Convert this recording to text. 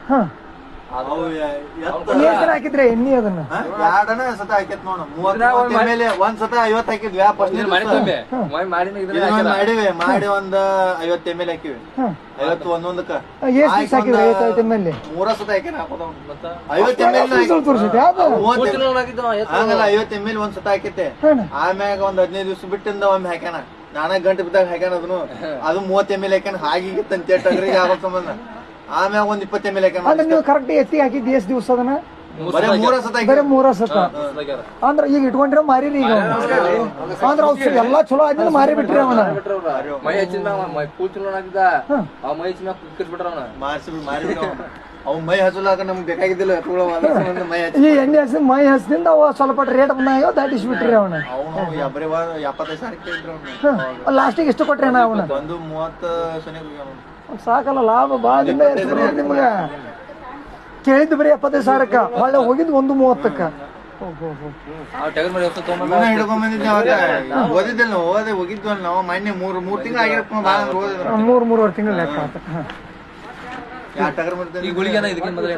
ಹಾ ಎಷ್ಟ್ ಹಾಕಿದ್ರೆ ಎಣ್ಣಿ ಅದನ್ನ ಎರಡನ ಸತ ಹಾಕೈತ್ ನೋಡ 30 ಮೇಲೆ ಒಂದ್ ಸತ 50 ಹಾಕಿದ್ವಿ ಮಾಡಿವಿ ಮಾಡಿ ಒಂದ್ 50 ml ಹಾಕಿವಿ 50 ಒಂದೊಂದಕ್ಕ ಮೂರ ಸತ ಹಾಕಿನ 50 hangಲ್ಲ 50 ml ಒಂದ್ ಸತ ಹಾಕೈತೆ ಆಮ್ಯಾಗ ಒಂದ್ 15 ದಿವ್ಸ ಬಿಟ್ಟಿಂದ ಒಮ್ಮೆ ಹಾಕ್ಯಾನ 4 ಗಂಟೆ ಬಿದ್ದಾಗ ಹಾಕ್ಯಾನ ಅದನ್ನು ಅದು 30 ml ಹಾಕ್ಯಾನ ಹಾಗಿತ್ತಂತೆ ಟಗರಿಗೆ ಆಗೋ ಸಂಬಂಧ ಆಮ್ಯಾಗ ಒಂದ್ 20 ml ಹಾಕ್ಯಾನ ಅಂದ್ರೆ ನೀವು ಕರೆಕ್ಟ್ ಎತ್ತಿ ಹಾಕಿದ್ ಎಷ್ಟ್ ದಿವಸ ಅದನ್ನ ಬರೀ ಮೂರ ಸತ ಅಂದ್ರ ಈಗ ಇಟ್ಕೊಂಡ್ರೆ ಮಾರಿರಿ ಈಗ ಅಂದ್ರ ಎಲ್ಲಾ ಚಲೋ ಆದ್ಮೇಲೆ ಮಾರಿ ಬಿಟ್ರಿ ಅವನ ಅವ್ ಮೈ ಹಚ್ಚಲಾಕ ನಮ್ಗೆ ಬೇಕಾಗಿದ್ದಿಲ್ಲ ಈ ಎಣ್ಣೆ ಹಚ್ಚಿ ಮೈ ಹಚ್ಚದಿಂದ ಅವ ಸ್ವಲ್ಪ ರೇಟ್ ಬಂದಾಗ ದಾಟಿಸ್ಬಿಟ್ರಿ ಅವನ ಅವನು 75,000 ಇದ್ರು ಲಾಸ್ಟಿಗೆ ಎಷ್ಟು ಕೊಟ್ರಿ ಅಣ್ಣ ಅವನ ಒಂದು 30 ಸಾಕಲ್ಲ ಲಾಭ ಬಾಳ ನಿಮ್ಗ ಕೇಳಿದ್ದು ಬರೀ 75,000 ಹೊಳ್ಳೆ ಹೋಗಿದ್ದು 130 ಹಿಡ್ಕೊಂಡ್ಬಂದಿದ್ದೆ ಅವಾಗ ಓದಿದ್ದಿಲ್ಲ ನಾವು ಹೋಗಿದ್ವಲ್ಲ ನಾವು ಮೊನ್ನೆ 3 ತಿಂಗಳು ಆಗಿರಪ್ಪ ಬಾಳ ಮೂರುವರೆ ತಿಂಗಳು ಲೆಕ್ಕ ಯಾವ ಟಗರ್ ಈ ಗುಳಿಗೆ ಇದಕ್ಕೆ ಮೊದಲೇ